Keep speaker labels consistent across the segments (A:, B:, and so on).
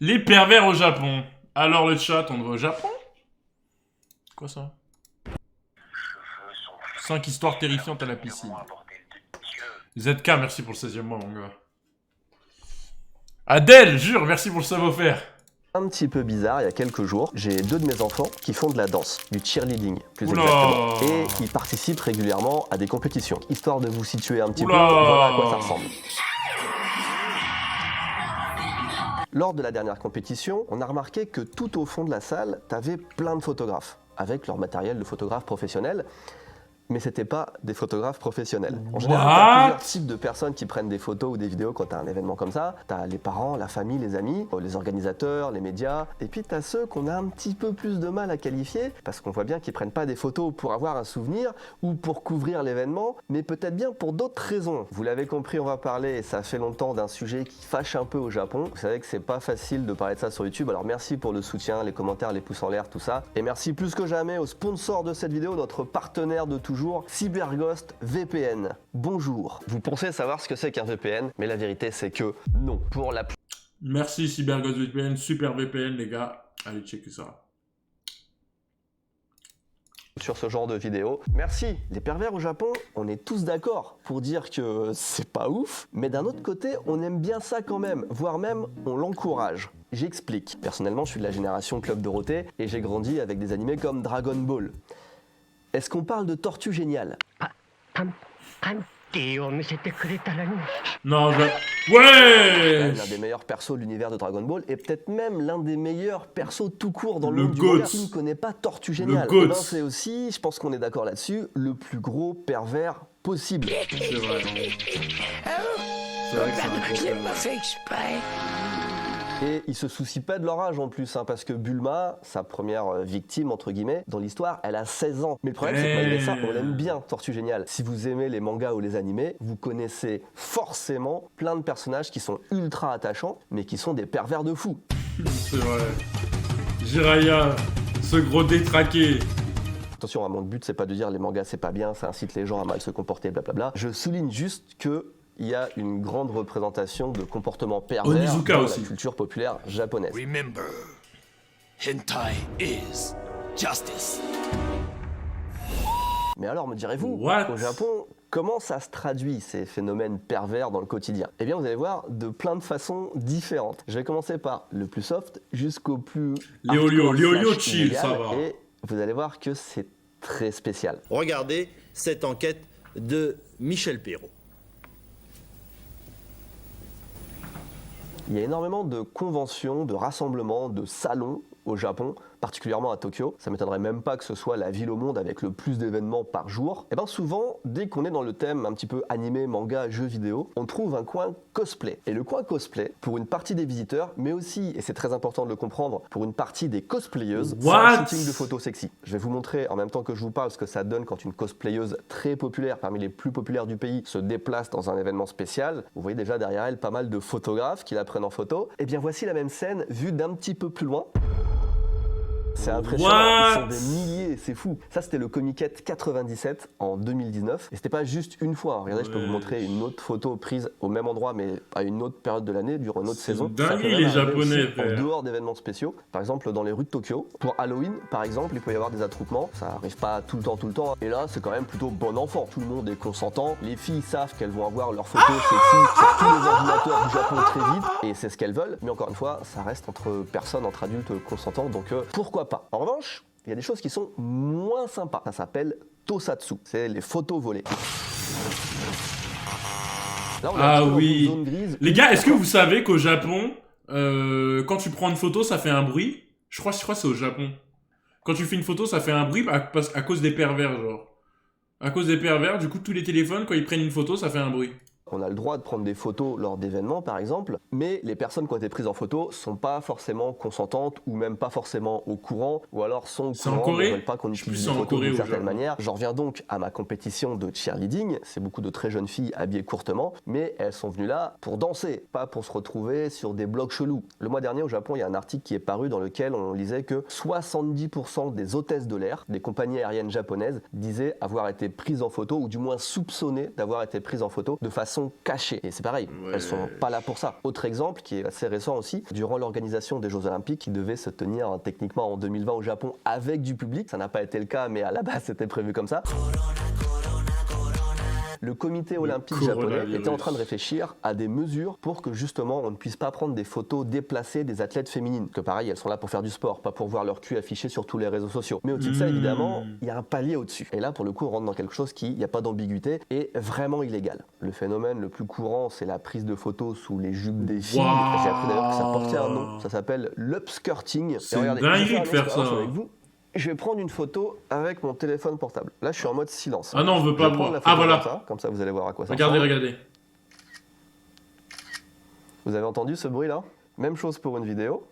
A: Les pervers au Japon. Alors le chat, on va au Japon? Quoi ça? 5 histoires terrifiantes à la piscine. ZK, merci pour le 16e mois, mon gars. Adèle, jure, merci pour le savoir-faire.
B: Un petit peu bizarre, il y a quelques jours, j'ai deux de mes enfants qui font de la danse, du cheerleading plus
A: Oula.
B: exactement, et qui participent régulièrement à des compétitions. Histoire de vous situer un petit peu,
A: Oula.
B: voilà à quoi ça ressemble. Lors de la dernière compétition, on a remarqué que tout au fond de la salle, t'avais plein de photographes, avec leur matériel de photographe professionnel. Mais c'était pas des photographes professionnels. En général, t'as plusieurs types de personnes qui prennent des photos ou des vidéos quand t'as un événement comme ça. T'as les parents, la famille, les amis, les organisateurs, les médias. Et puis t'as ceux qu'on a un petit peu plus de mal à qualifier, parce qu'on voit bien qu'ils prennent pas des photos pour avoir un souvenir ou pour couvrir l'événement, mais peut-être bien pour d'autres raisons. Vous l'avez compris, on va parler, et ça fait longtemps, d'un sujet qui fâche un peu au Japon. Vous savez que c'est pas facile de parler de ça sur YouTube, alors merci pour le soutien, les commentaires, les pouces en l'air, tout ça. Et merci plus que jamais au sponsor de cette vidéo, notre partenaire de toujours, CyberGhost VPN. Bonjour. Vous pensez savoir ce que c'est qu'un VPN, mais la vérité c'est que non. Pour la
A: Merci CyberGhost VPN, super VPN les gars. Allez checker ça.
B: sur ce genre de vidéo. Merci. Les pervers au Japon, on est tous d'accord pour dire que c'est pas ouf, mais d'un autre côté, on aime bien ça quand même, voire même on l'encourage. J'explique. Personnellement, je suis de la génération Club Dorothée et j'ai grandi avec des animés comme Dragon Ball. Est-ce qu'on parle de Tortue Géniale?
A: Non, ouais.
B: L'un des meilleurs persos de l'univers de Dragon Ball et peut-être même l'un des meilleurs persos tout court dans le
A: Le
B: monde du
A: GOAT.
B: manga. Qui ne connaît pas Tortue Géniale?
A: GOAT.
B: Eh ben, c'est aussi, je pense qu'on est d'accord là-dessus, le plus gros pervers possible.
A: C'est vrai. C'est vrai que c'est un gros pervers.
B: Et ils se soucient pas de leur âge en plus, hein, parce que Bulma, sa première victime, entre guillemets, dans l'histoire, elle a 16 ans. Mais le problème, c'est que malgré ça, on l'aime bien, Tortue Géniale. Si vous aimez les mangas ou les animés, vous connaissez forcément plein de personnages qui sont ultra attachants, mais qui sont des pervers de fou.
A: C'est vrai. Jiraiya, ce gros détraqué.
B: Attention, hein, mon but, c'est pas de dire les mangas, c'est pas bien, ça incite les gens à mal se comporter, blablabla. Je souligne juste que il y a une grande représentation de comportements pervers
A: Onizuka
B: dans
A: aussi.
B: la culture populaire japonaise.
C: Remember, hentai is justice.
B: Mais alors, me direz-vous,
A: What?
B: au Japon, comment ça se traduit ces phénomènes pervers dans le quotidien? Eh bien, vous allez voir de plein de façons différentes. Je vais commencer par le plus soft jusqu'au plus
A: Léolio, Léolio
B: slash
A: chill,
B: illégal,
A: ça va.
B: et vous allez voir que c'est très spécial.
D: Regardez cette enquête de Michel Perrault.
B: Il y a énormément de conventions, de rassemblements, de salons au Japon, particulièrement à Tokyo. Ça m'étonnerait même pas que ce soit la ville au monde avec le plus d'événements par jour. Et bien souvent, dès qu'on est dans le thème un petit peu animé, manga, jeux vidéo, on trouve un coin cosplay. Et le coin cosplay, pour une partie des visiteurs, mais aussi, et c'est très important de le comprendre, pour une partie des cosplayeuses, c'est
A: What?
B: un shooting de photos sexy. Je vais vous montrer en même temps que je vous parle ce que ça donne quand une cosplayeuse très populaire, parmi les plus populaires du pays, se déplace dans un événement spécial. Vous voyez déjà derrière elle pas mal de photographes qui la prennent en photo. Et bien voici la même scène vue d'un petit peu plus loin. C'est impressionnant, ils sont des milliers, c'est fou. Ça c'était le Comiket 97 en 2019. Et c'était pas juste une fois, hein. Regardez, je peux vous montrer une autre photo prise au même endroit mais à une autre période de l'année, durant une autre saison.
A: dingue,
B: Ça peut même
A: les
B: arriver
A: Japonais,
B: aussi en
A: frère.
B: dehors d'événements spéciaux. Par exemple dans les rues de Tokyo. Pour Halloween par exemple, il peut y avoir des attroupements. Ça arrive pas tout le temps. Et là c'est quand même plutôt bon enfant. Tout le monde est consentant. Les filles savent qu'elles vont avoir leurs photos sexy sur tous les ordinateurs du Japon très vite. Et c'est ce qu'elles veulent. Mais encore une fois, ça reste entre personnes, entre adultes consentants. Donc pourquoi pas. En revanche, il y a des choses qui sont moins sympas. Ça s'appelle Tosatsu. C'est les photos volées. Là, on est un
A: Ah
B: petit peu dans
A: oui.
B: une zone grise.
A: Les gars, est-ce que vous savez qu'au Japon, quand tu prends une photo, ça fait un bruit? Je crois que c'est au Japon. Quand tu fais une photo, ça fait un bruit à cause des pervers, genre. À cause des pervers, du coup, tous les téléphones, quand ils prennent une photo, ça fait un bruit.
B: On a le droit de prendre des photos lors d'événements, par exemple, mais les personnes qui ont été prises en photo sont pas forcément consentantes ou même pas forcément au courant, ou alors sont au
A: C'est en
B: courant, mais
A: Corée?
B: ne veulent pas qu'on
A: Je sais
B: utilise
A: plus
B: des
A: si c'est en
B: photos
A: Corée
B: d'une
A: ou au
B: certaine
A: Japon.
B: manière. J'en reviens donc à ma compétition de cheerleading. C'est beaucoup de très jeunes filles habillées courtement, mais elles sont venues là pour danser, pas pour se retrouver sur des blogs chelous. Le mois dernier au Japon, il y a un article qui est paru dans lequel on lisait que 70% des hôtesses de l'air, des compagnies aériennes japonaises, disaient avoir été prises en photo, ou du moins soupçonnées d'avoir été prises en photo de façon sont cachées. Et c'est pareil,
A: Ouais.
B: elles sont pas là pour ça. Autre exemple qui est assez récent aussi, durant l'organisation des Jeux Olympiques qui devaient se tenir techniquement en 2020 au Japon avec du public, ça n'a pas été le cas, mais à la base c'était prévu comme ça. Le comité olympique japonais
A: coronavirus.
B: était en train de réfléchir à des mesures pour que justement on ne puisse pas prendre des photos déplacées des athlètes féminines. Que pareil, elles sont là pour faire du sport, pas pour voir leur cul affiché sur tous les réseaux sociaux. Mais au-dessus de ça, évidemment, il y a un palier au-dessus. Et là, pour le coup, on rentre dans quelque chose qui, il n'y a pas d'ambiguïté, est vraiment illégal. Le phénomène le plus courant, c'est la prise de photos sous les jupes des filles.
A: Waouh.
B: J'ai appris d'ailleurs que ça portait un nom. Ça s'appelle l'upskirting.
A: C'est
B: Et regardez,
A: dingue
B: je vais
A: de
B: faire
A: faire
B: une expérience
A: ça.
B: avec vous. Je vais prendre une photo avec mon téléphone portable. Là, je suis en mode silence.
A: Ah non, on veut
B: Je
A: pas
B: vais prendre
A: voir.
B: la photo
A: Ah voilà.
B: comme ça, vous allez voir à quoi ça
A: Regardez,
B: ressemble.
A: regardez.
B: Vous avez entendu ce bruit-là? Même chose pour une vidéo.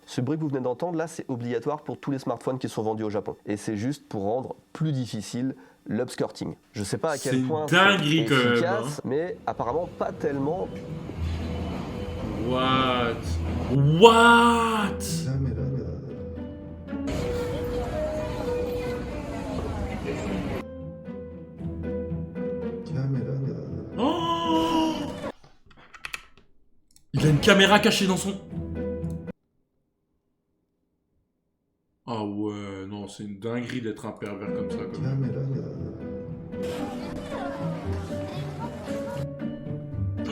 B: Ce bruit que vous venez d'entendre, là, c'est obligatoire pour tous les smartphones qui sont vendus au Japon. Et c'est juste pour rendre plus difficile l'upskirting. Je sais pas à quel
A: C'est
B: point
A: une dinguerie,
B: c'est
A: quand même,
B: efficace,
A: hein.
B: mais apparemment pas tellement.
A: What? What? Oh, il a une caméra cachée dans son... Ah ouais, non, c'est une dinguerie d'être un pervers comme ça. Quand même.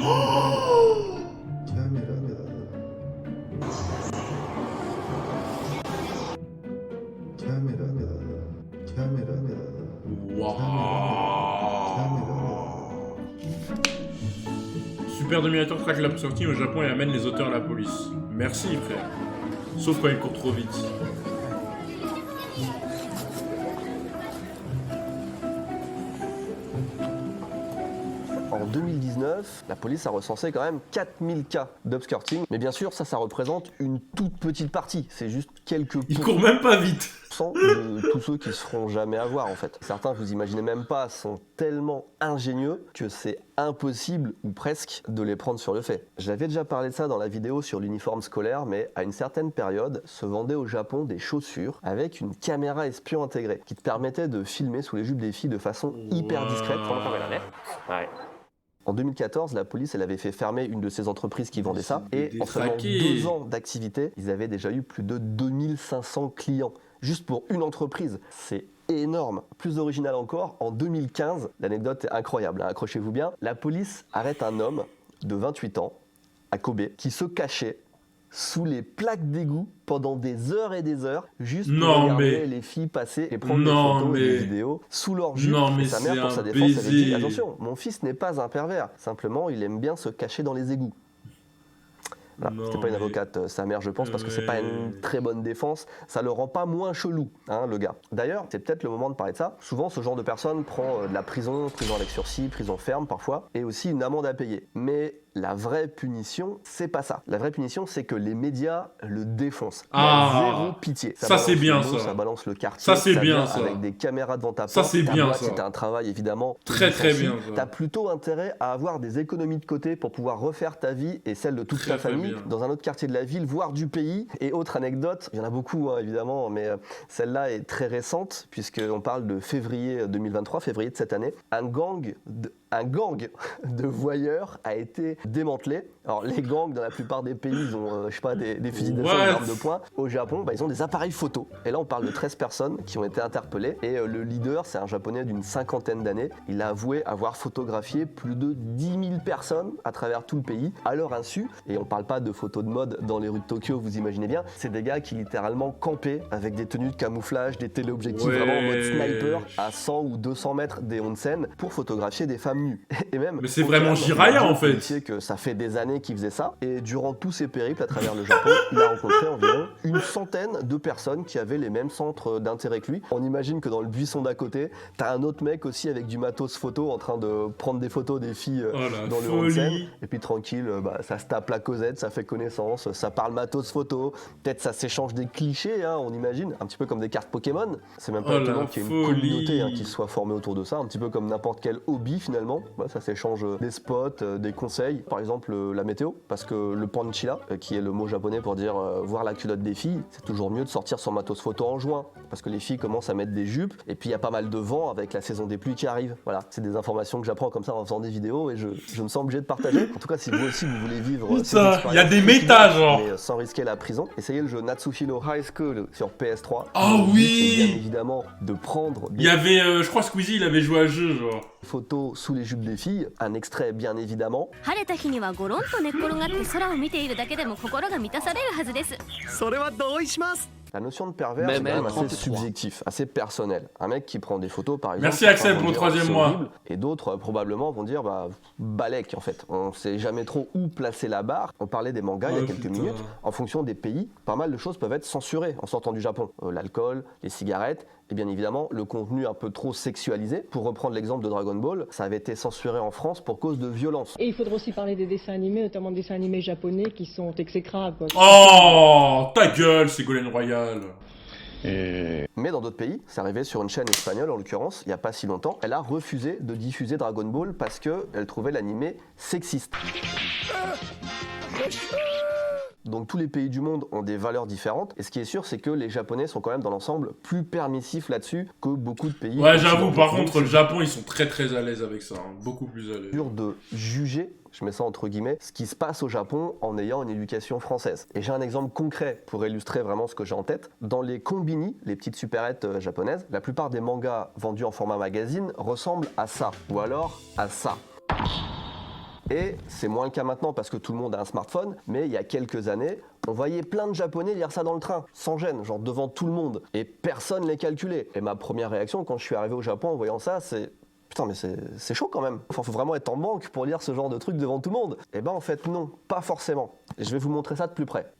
A: Oh, wow. Super Dominator traque l'upskirting au Japon et amène les auteurs à la police. Merci frère. Sauf quand ils courent trop vite.
B: En 2019, la police a recensé quand même 4000 cas d'upskirting. Mais bien sûr, ça représente une toute petite partie. C'est juste quelques
A: Ils courent même pas vite.
B: de tous ceux qui se feront jamais avoir en fait. Certains, vous imaginez même pas, sont tellement ingénieux que c'est impossible ou presque de les prendre sur le fait. J'avais déjà parlé de ça dans la vidéo sur l'uniforme scolaire, mais à une certaine période, se vendaient au Japon des chaussures avec une caméra espion intégrée qui te permettait de filmer sous les jupes des filles de façon hyper discrète. En 2014, la police elle avait fait fermer une de ces entreprises qui vendait ça et en seulement
A: Détraqués.
B: 2 ans d'activité, ils avaient déjà eu plus de 2500 clients. Juste pour une entreprise, c'est énorme. Plus original encore, en 2015, l'anecdote est incroyable, hein, accrochez-vous bien, la police arrête un homme de 28 ans à Kobe qui se cachait sous les plaques d'égout pendant des heures et des heures, juste pour
A: Non,
B: regarder
A: mais-
B: les filles passer et prendre
A: Non,
B: des photos et
A: mais-
B: des vidéos sous leur jupe.
A: Non, mais
B: Et sa mère,
A: c'est
B: pour sa
A: un
B: défense, avait dit
A: baiser.
B: attention, mon fils n'est pas un pervers, simplement il aime bien se cacher dans les égouts. Voilà,
A: Non,
B: c'était pas une
A: mais-
B: avocate, sa mère, je pense, parce que c'est pas une très bonne défense. Ça le rend pas moins chelou, hein, le gars. D'ailleurs, c'est peut-être le moment de parler de ça. Souvent, ce genre de personne prend de la prison avec sursis, prison ferme parfois, et aussi une amende à payer. Mais la vraie punition, c'est pas ça. La vraie punition, c'est que les médias le défoncent. Il y a
A: Ah.
B: zéro pitié.
A: Ça,
B: balance
A: c'est bien,
B: le mot,
A: ça.
B: ça balance le quartier.
A: Ça, c'est bien,
B: vient
A: ça.
B: Avec des caméras devant ta
A: Ça,
B: porte.
A: c'est
B: Ta
A: bien,
B: boîte,
A: ça.
B: c'est un travail, évidemment.
A: Très, très
B: licencié.
A: bien, ça.
B: T'as plutôt intérêt à avoir des économies de côté pour pouvoir refaire ta vie et celle de toute
A: Très,
B: ta
A: très
B: famille
A: bien.
B: dans un autre quartier de la ville, voire du pays. Et autre anecdote, il y en a beaucoup hein, évidemment, mais celle-là est très récente puisqu'on parle de février 2023, février de cette année. Un gang de voyeurs a été démantelé. Alors les gangs dans la plupart des pays, ils ont je sais pas, des fusils d'assaut, des
A: What?
B: armes de poing. Au Japon, ils ont des appareils photo. Et là on parle de 13 personnes qui ont été interpellées. Et le leader, c'est un japonais d'une cinquantaine d'années. Il a avoué avoir photographié plus de 10 000 personnes à travers tout le pays à leur insu. Et on parle pas de photos de mode dans les rues de Tokyo, vous imaginez bien. C'est des gars qui littéralement campaient avec des tenues de camouflage, des téléobjectifs vraiment en mode sniper à 100 ou 200 mètres des onsen pour photographier des femmes nues. Et même,
A: Mais c'est
B: au
A: vraiment
B: calme,
A: Jiraya,
B: il a dit
A: en
B: au
A: fait.
B: policier que ça fait des années qu'il faisait ça. Et durant tous ses périples à travers le Japon, il a rencontré environ une centaine de personnes qui avaient les mêmes centres d'intérêt que lui. On imagine que dans le buisson d'à côté, t'as un autre mec aussi avec du matos photo en train de prendre des photos des filles
A: Oh la
B: dans le onsen.
A: folie.
B: Et puis tranquille, ça se tape la causette, ça fait connaissance, ça parle matos photo. Peut-être ça s'échange des clichés, hein, on imagine, un petit peu comme des cartes Pokémon. C'est même pas
A: Oh la
B: étonnant qu'il y ait une
A: folie.
B: communauté qui se soit formée autour de ça, un petit peu comme n'importe quel hobby finalement. également. Ça s'échange des spots, des conseils, par exemple la météo, parce que le panchila, qui est le mot japonais pour dire voir la culotte des filles, c'est toujours mieux de sortir son matos photo en juin, parce que les filles commencent à mettre des jupes, et puis il y a pas mal de vent avec la saison des pluies qui arrive. Voilà, c'est des informations que j'apprends comme ça en faisant des vidéos, et je me sens obligé de partager. En tout cas, si vous aussi vous voulez vivre ces
A: Putain, il y a des méta, genre.
B: mais sans risquer la prison, essayez le jeu Natsuhiro High School sur PS3.
A: Ah oui.
B: Et bien évidemment de prendre
A: Il y avait, je crois Squeezie, il avait joué à ce jeu, genre.
B: photos sous les jupes des filles, un extrait bien évidemment.
E: 晴れた日にはゴロンと寝っ転がって空を見ているだけでも心が満たされるはずです。
C: それは同意します。
B: La notion de pervers,
D: Même
B: c'est quand même assez
D: 33.
B: subjectif, assez personnel. Un mec qui prend des photos, par exemple...
A: Merci Axel
B: certains
A: pour le
B: vont dire,
A: 3e
B: c'est
A: mois.
B: horrible, et d'autres, probablement, vont dire, bah, balèque, en fait. On sait jamais trop où placer la barre. On parlait des mangas il y a quelques minutes. En fonction des pays, pas mal de choses peuvent être censurées en sortant du Japon. L'alcool, les cigarettes, et bien évidemment, le contenu un peu trop sexualisé. Pour reprendre l'exemple de Dragon Ball, ça avait été censuré en France pour cause de violence.
F: Et il faudra aussi parler des dessins animés, notamment des dessins animés japonais qui sont exécrables, quoi.
A: Oh, ta gueule, Ségolène Royal.
B: Mais dans d'autres pays, c'est arrivé sur une chaîne espagnole en l'occurrence, il n'y a pas si longtemps, elle a refusé de diffuser Dragon Ball parce qu'elle trouvait l'animé sexiste. Donc tous les pays du monde ont des valeurs différentes, et ce qui est sûr, c'est que les Japonais sont quand même dans l'ensemble plus permissifs là-dessus que beaucoup de pays.
A: Ouais, j'avoue, par contre, le Japon, ils sont très très à l'aise avec ça, hein. Beaucoup plus à l'aise.
B: Dur de juger, je mets ça entre guillemets, ce qui se passe au Japon en ayant une éducation française. Et j'ai un exemple concret pour illustrer vraiment ce que j'ai en tête. Dans les kombini, les petites supérettes japonaises, la plupart des mangas vendus en format magazine ressemblent à ça, ou alors à ça. Et c'est moins le cas maintenant parce que tout le monde a un smartphone, mais il y a quelques années, on voyait plein de Japonais lire ça dans le train, sans gêne, genre devant tout le monde, et personne les calculait. Et ma première réaction quand je suis arrivé au Japon en voyant ça, c'est... Putain, mais c'est chaud quand même. Enfin, faut vraiment être en banque pour lire ce genre de truc devant tout le monde. Et ben en fait non, pas forcément. Et je vais vous montrer ça de plus près.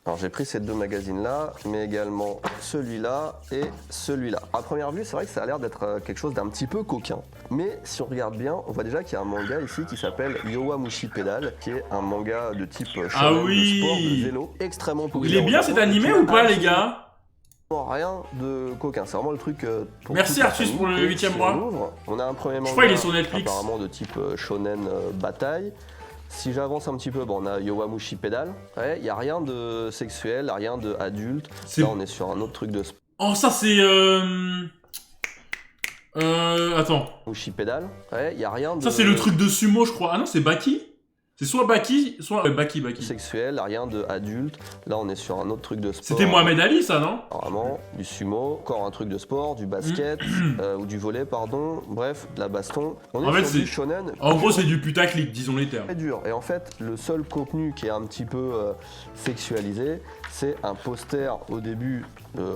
B: Alors j'ai pris ces deux magazines-là, mais également celui-là et celui-là. À première vue, c'est vrai que ça a l'air d'être quelque chose d'un petit peu coquin. Mais si on regarde bien, on voit déjà qu'il y a un manga ici qui s'appelle Yowamushi Pedal, qui est un manga de type shonen,
A: Ah oui.
B: de sport, de vélo, extrêmement
A: Il
B: populaire.
A: est bien
B: au
A: cet
B: Japon,
A: animé
B: qui
A: ou pas,
B: a
A: les gars?
B: rien de coquin, c'est vraiment le truc pour
A: Merci
B: toute la
A: Artus
B: famille.
A: pour le
B: Et
A: 8e
B: si on
A: mois.
B: ouvre, on a un premier manga
A: crois qu'il est sur Netflix.
B: apparemment de type shonen bataille. Si j'avance un petit peu, bon, on a Yowamushi Pedal. Ouais, il n'y a rien de sexuel, rien de adulte.
A: C'est-
B: Là, on est sur un autre truc de
A: Oh, ça c'est... Attends.
B: Mushi Pedal. Ouais, il n'y a rien de
A: Ça c'est le truc de sumo, je crois. Ah non, c'est Baki. C'est soit Baki, soit... Baki.
B: sexuel, rien de adulte. Là, on est sur un autre truc de sport.
A: C'était Mohamed Ali, ça, non?
B: Apparemment, du sumo, encore un truc de sport, du basket, ou du volley, pardon. Bref, de la baston. On est
A: En fait,
B: sur du
A: c'est-
B: shonen.
A: En gros, c'est du putaclic, disons les termes.
B: Très dur. Et en fait, le seul contenu qui est un petit peu sexualisé, c'est un poster au début.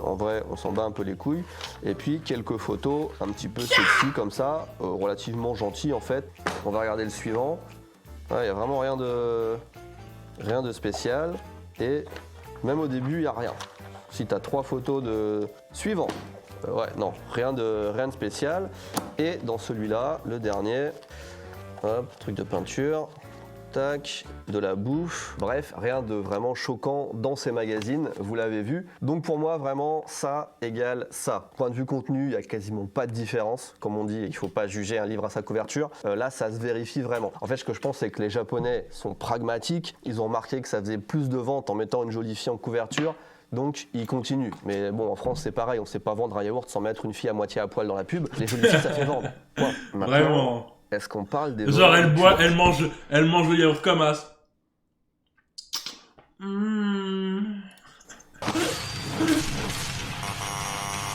B: En vrai, on s'en bat un peu les couilles. Et puis quelques photos un petit peu sexy comme ça, relativement gentilles en fait. On va regarder le suivant. Il n'y a vraiment rien de spécial. Et même au début, il n'y a rien. Si tu as 3 photos de... Suivant. Ouais, non, rien de spécial. Et dans celui-là, le dernier, hop, truc de peinture. Tac, de la bouffe, bref, rien de vraiment choquant dans ces magazines, vous l'avez vu. Donc pour moi, vraiment, ça égale ça. Point de vue contenu, il n'y a quasiment pas de différence. Comme on dit, il ne faut pas juger un livre à sa couverture. Là, ça se vérifie vraiment. En fait, ce que je pense, c'est que les Japonais sont pragmatiques. Ils ont remarqué que ça faisait plus de ventes en mettant une jolie fille en couverture. Donc, ils continuent. Mais bon, en France, c'est pareil. On ne sait pas vendre un yaourt sans mettre une fille à moitié à poil dans la pub. Les jolies filles, ça fait vendre. Point. Maintenant,
A: Vraiment.
B: est-ce qu'on parle des...
A: Genre,
B: vols
A: elle boit,
B: culottes
A: elle mange le yaourt comme as.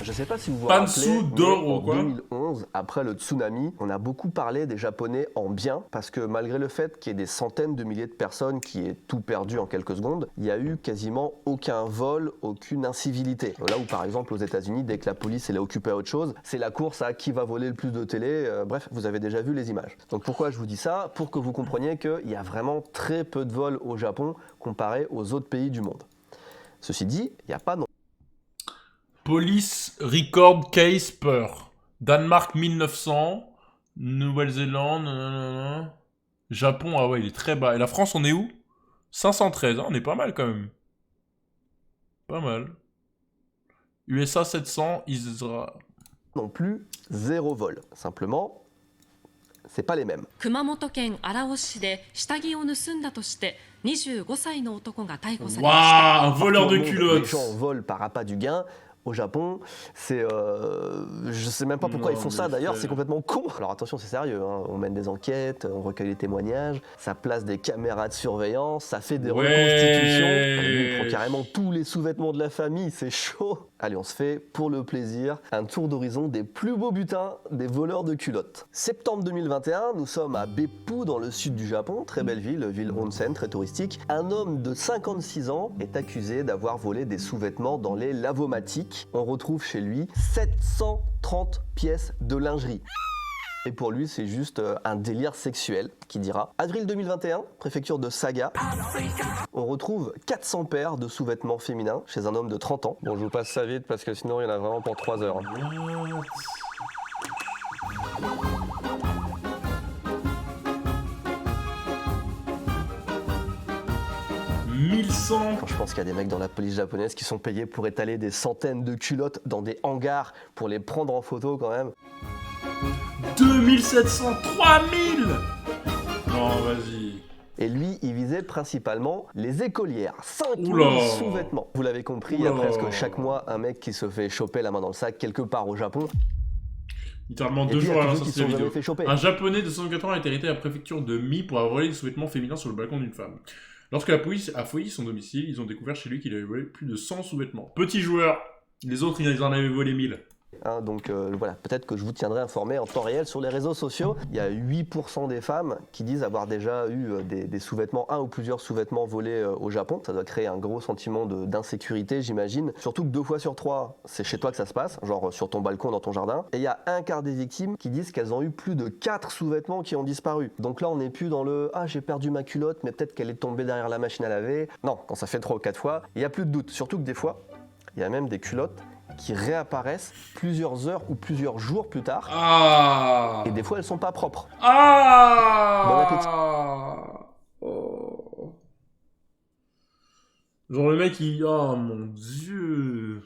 B: Je sais pas si vous vous
A: Pansu
B: rappelez, mais
A: d'or
B: en
A: ou quoi
B: 2011, après le tsunami, on a beaucoup parlé des Japonais en bien, parce que malgré le fait qu'il y ait des centaines de milliers de personnes qui aient tout perdu en quelques secondes, il y a eu quasiment aucun vol, aucune incivilité. Là où par exemple aux États-Unis, dès que la police elle est occupée à autre chose, c'est la course à qui va voler le plus de télé, bref, vous avez déjà vu les images. Donc pourquoi je vous dis ça? Pour que vous compreniez qu'il y a vraiment très peu de vols au Japon comparé aux autres pays du monde. Ceci dit, il n'y a pas non
A: Police Record Case Peur. Danemark 1900. Nouvelle-Zélande. Nanana. Japon, ah ouais, il est très bas. Et la France, on est où? 513, hein, on est pas mal quand même. Pas mal. USA 700, Israël.
B: plus 0 vol. Simplement, c'est pas les mêmes.
G: 熊本県荒尾市で下着を盗んだとして25歳の男が逮捕されました。
A: Waouh, un voleur de
B: Partout au monde,
A: culottes.
B: Les gens volent par appât du gain. Au Japon, je sais même pas pourquoi
A: Non,
B: ils font ça
A: mais
B: d'ailleurs,
A: frère.
B: c'est complètement con. Alors attention, c'est sérieux, hein. On mène des enquêtes, on recueille les témoignages, ça place des caméras de surveillance, ça fait des reconstitutions. Lui, il prend carrément tous les sous-vêtements de la famille, c'est chaud. Allez, on se fait pour le plaisir un tour d'horizon des plus beaux butins des voleurs de culottes. Septembre 2021, nous sommes à Beppu dans le sud du Japon, très belle ville onsen, très touristique. Un homme de 56 ans est accusé d'avoir volé des sous-vêtements dans les lavomatiques. On retrouve chez lui 730 pièces de lingerie. Et pour lui, c'est juste un délire sexuel, qui dira. Avril 2021, préfecture de Saga. On retrouve 400 paires de sous-vêtements féminins chez un homme de 30 ans. Bon, je vous passe ça vite parce que sinon, il y en a vraiment pour 3 heures.
A: What? 1100.
B: Quand je pense qu'il y a des mecs dans la police japonaise qui sont payés pour étaler des centaines de culottes dans des hangars pour les prendre en photo quand même.
A: 2700, 3000. Non, vas-y.
B: Et lui, il visait principalement les écolières. 5000
A: Oula.
B: sous-vêtements. Vous l'avez compris, il y a
A: Oula.
B: presque chaque mois un mec qui se fait choper la main dans le sac quelque part au Japon.
A: Littéralement
B: Et
A: 2
B: puis, il y
A: jours
B: a
A: à la
B: tous ceux qui
A: sortie de
B: se
A: la
B: sont jamais
A: vidéo.
B: fait choper.
A: Un japonais de 64 ans a été arrêté à la préfecture de Mi pour avoir volé des sous-vêtements féminins sur le balcon d'une femme. Lorsque la police a fouillé son domicile, ils ont découvert chez lui qu'il avait volé plus de 100 sous-vêtements. Petit joueur. Les autres, ils en avaient volé 1000.
B: Hein, donc voilà, peut-être que je vous tiendrai informé en temps réel sur les réseaux sociaux. Il y a 8% des femmes qui disent avoir déjà eu des sous-vêtements, un ou plusieurs sous-vêtements volés au Japon. Ça doit créer un gros sentiment d'insécurité, j'imagine. Surtout que 2 fois sur 3, c'est chez toi que ça se passe, genre sur ton balcon, dans ton jardin. Et il y a un quart des victimes qui disent qu'elles ont eu plus de 4 sous-vêtements qui ont disparu. Donc là, on n'est plus dans le « Ah, j'ai perdu ma culotte, mais peut-être qu'elle est tombée derrière la machine à laver ». Non, quand ça fait 3 ou 4 fois, il n'y a plus de doute. Surtout que des fois, il y a même des culottes qui réapparaissent plusieurs heures ou plusieurs jours plus tard.
A: Ah.
B: Et des fois, elles sont pas propres.
A: Ah. Oh. Genre le mec, il... Oh mon dieu.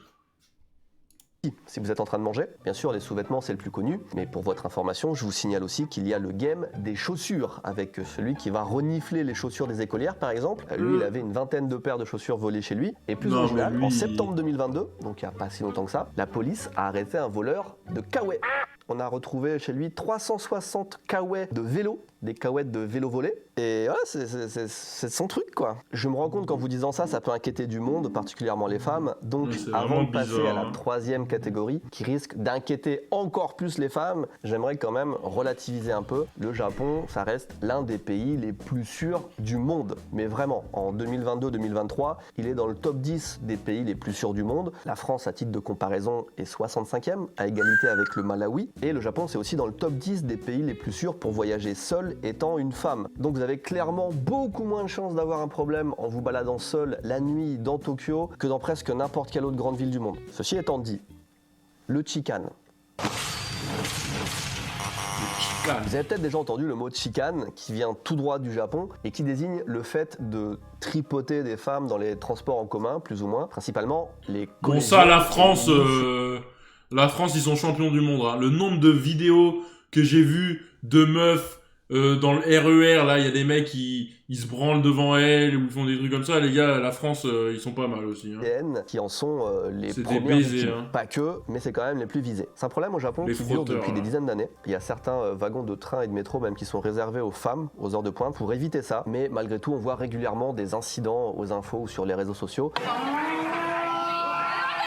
B: Si vous êtes en train de manger, bien sûr, les sous-vêtements, c'est le plus connu. Mais pour votre information, je vous signale aussi qu'il y a le game des chaussures, avec celui qui va renifler les chaussures des écolières, par exemple. Lui, il avait une vingtaine de paires de chaussures volées chez lui. Et plus
A: Non,
B: original,
A: mais lui,
B: en septembre 2022, donc il n'y a pas si longtemps que ça, la police a arrêté un voleur de kawaii. On a retrouvé chez lui 360 kawaii de vélo, des kawaii de vélo volés. Et voilà, c'est son truc, quoi. Je me rends compte qu'en vous disant ça, ça peut inquiéter du monde, particulièrement les femmes. Donc,
A: C'est
B: avant
A: vraiment
B: de passer
A: bizarre,
B: à la
A: hein.
B: troisième catégorie, qui risque d'inquiéter encore plus les femmes, j'aimerais quand même relativiser un peu. Le Japon, ça reste l'un des pays les plus sûrs du monde. Mais vraiment, en 2022-2023, il est dans le top 10 des pays les plus sûrs du monde. La France, à titre de comparaison, est 65e, à égalité avec le Malawi. Et le Japon, c'est aussi dans le top 10 des pays les plus sûrs pour voyager seul étant une femme. Donc vous avez clairement beaucoup moins de chances d'avoir un problème en vous baladant seul la nuit dans Tokyo que dans presque n'importe quelle autre grande ville du monde. Ceci étant dit, le chikan. Vous avez peut-être déjà entendu le mot chikan qui vient tout droit du Japon et qui désigne le fait de tripoter des femmes dans les transports en commun, plus ou moins, principalement les
A: Bon,
B: collégiens
A: ça, la France, ils sont champions du monde. Hein. Le nombre de vidéos que j'ai vues de meufs dans le RER, là, il y a des mecs qui se branlent devant elles ou font des trucs comme ça. Les gars, la France, ils sont pas mal aussi. Hein.
B: qui en sont les
A: C'est des
B: premières
A: baisers,
B: victimes.
A: hein.
B: Pas que, mais c'est quand même les plus visés. C'est un problème au Japon
A: Les
B: qui dure
A: frotteurs,
B: depuis des
A: là.
B: dizaines d'années. Il y a certains wagons de train et de métro même qui sont réservés aux femmes, aux heures de pointe, pour éviter ça. Mais malgré tout, on voit régulièrement des incidents aux infos ou sur les réseaux sociaux.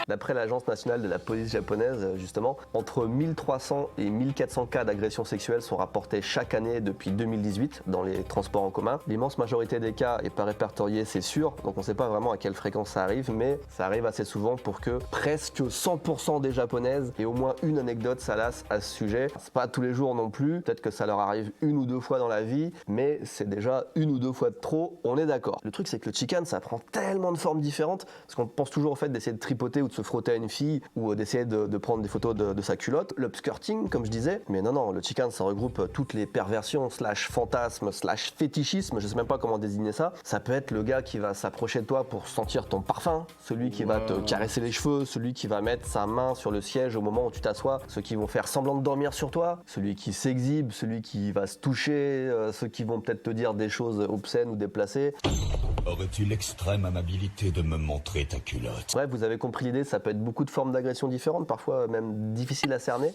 B: D'après l'Agence nationale de la police japonaise, justement, entre 1300 et 1400 cas d'agressions sexuelles sont rapportés chaque année depuis 2018 dans les transports en commun. L'immense majorité des cas n'est pas répertoriée, c'est sûr, donc on ne sait pas vraiment à quelle fréquence ça arrive, mais ça arrive assez souvent pour que presque 100% des japonaises aient au moins une anecdote salace à ce sujet. C'est pas tous les jours non plus, peut-être que ça leur arrive 1 ou 2 fois dans la vie, mais c'est déjà 1 ou 2 fois de trop, on est d'accord. Le truc c'est que le chikan, ça prend tellement de formes différentes, parce qu'on pense toujours au fait d'essayer de tripoter ou de de se frotter à une fille ou d'essayer de prendre des photos de sa culotte. L'upskirting, comme je disais. Mais non, le chican, ça regroupe toutes les perversions, slash fantasmes, slash fétichisme, je sais même pas comment désigner ça. Ça peut être le gars qui va s'approcher de toi pour sentir ton parfum, celui qui va te caresser les cheveux, celui qui va mettre sa main sur le siège au moment où tu t'assois, ceux qui vont faire semblant de dormir sur toi, celui qui s'exhibe, celui qui va se toucher, ceux qui vont peut-être te dire des choses obscènes ou déplacées.
H: Aurais-tu l'extrême amabilité de me montrer ta culotte?
B: Bref, vous avez compris l'idée, ça peut être beaucoup de formes d'agression différentes, parfois même difficiles à cerner.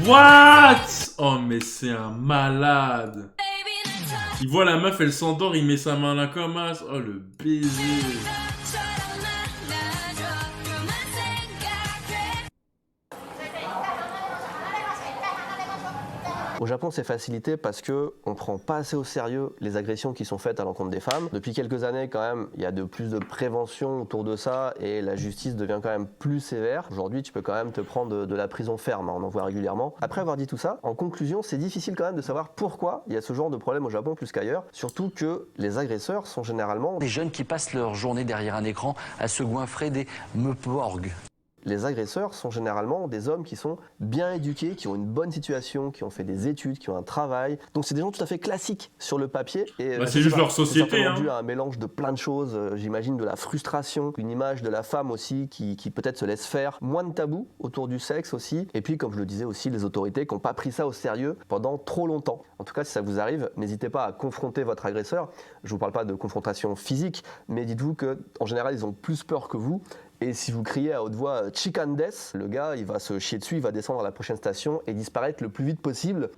A: What? Oh, mais c'est un malade. Il voit la meuf, elle s'endort, il met sa main là comme as. Oh, le baiser.
B: Au Japon, c'est facilité parce que on prend pas assez au sérieux les agressions qui sont faites à l'encontre des femmes. Depuis quelques années, quand même, il y a de plus de prévention autour de ça et la justice devient quand même plus sévère. Aujourd'hui, tu peux quand même te prendre de la prison ferme, on en voit régulièrement. Après avoir dit tout ça, en conclusion, c'est difficile quand même de savoir pourquoi il y a ce genre de problème au Japon plus qu'ailleurs. Surtout que les agresseurs sont généralement
I: des jeunes qui passent leur journée derrière un écran à se goinfrer des meuporgs.
B: Les agresseurs sont généralement des hommes qui sont bien éduqués, qui ont une bonne situation, qui ont fait des études, qui ont un travail. Donc c'est des gens tout à fait classiques sur le papier. Et
A: c'est juste leur société.
B: C'est dû à un mélange de plein de choses. J'imagine de la frustration, une image de la femme aussi qui peut-être se laisse faire. Moins de tabous autour du sexe aussi. Et puis comme je le disais aussi, les autorités qui n'ont pas pris ça au sérieux pendant trop longtemps. En tout cas, si ça vous arrive, n'hésitez pas à confronter votre agresseur. Je ne vous parle pas de confrontation physique, mais dites-vous qu'en général, ils ont plus peur que vous. Et si vous criez à haute voix « Chikan des », le gars, il va se chier dessus, il va descendre à la prochaine station et disparaître le plus vite possible.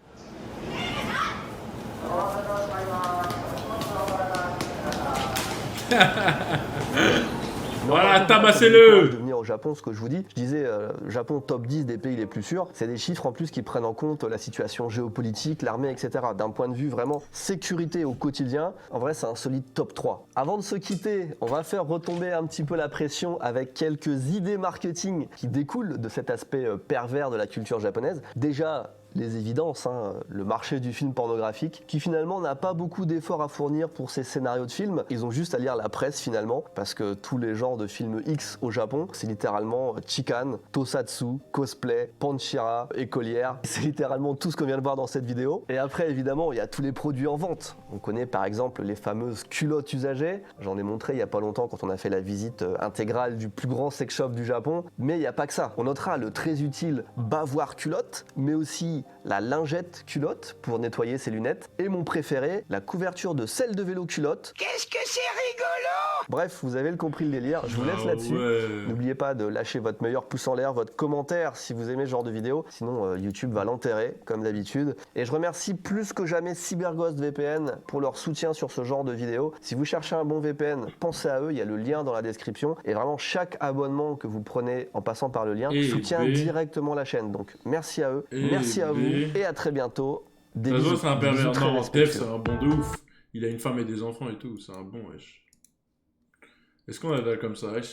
A: Voilà, tabassez-le!
B: De venir au Japon, ce que je vous dis, je disais Japon top 10 des pays les plus sûrs, c'est des chiffres en plus qui prennent en compte la situation géopolitique, l'armée, etc. D'un point de vue vraiment sécurité au quotidien, en vrai c'est un solide top 3. Avant de se quitter, on va faire retomber un petit peu la pression avec quelques idées marketing qui découlent de cet aspect pervers de la culture japonaise. Déjà, les évidences, le marché du film pornographique, qui finalement n'a pas beaucoup d'efforts à fournir pour ses scénarios de films. Ils ont juste à lire la presse finalement, parce que tous les genres de films X au Japon, c'est littéralement chikan, tosatsu, cosplay, panchira, écolière. C'est littéralement tout ce qu'on vient de voir dans cette vidéo. Et après, évidemment, il y a tous les produits en vente. On connaît par exemple les fameuses culottes usagées. J'en ai montré il y a pas longtemps quand on a fait la visite intégrale du plus grand sex shop du Japon. Mais il n'y a pas que ça. On notera le très utile bavoir culotte, mais aussi la lingette culotte pour nettoyer ses lunettes. Et mon préféré, la couverture de selle de vélo culotte. Qu'est-ce que c'est rigolo! Bref, vous avez compris le délire, je vous laisse là-dessus.
A: Ouais.
B: N'oubliez pas de lâcher votre meilleur pouce en l'air, votre commentaire si vous aimez ce genre de vidéo. Sinon, YouTube va l'enterrer, comme d'habitude. Et je remercie plus que jamais CyberGhost VPN pour leur soutien sur ce genre de vidéos. Si vous cherchez un bon VPN, pensez à eux, il y a le lien dans la description. Et vraiment, chaque abonnement que vous prenez en passant par le lien soutient directement la chaîne. Donc, merci à eux, merci à vous, et à très bientôt. Des bisous,
A: c'est un
B: des bisous
A: pervers.
B: très
A: Non,
B: respectueux.
A: Def, c'est un bon de ouf. Il a une femme et des enfants et tout, c'est un bon, wesh. Est-ce qu'on a dalle comme ça, wesh?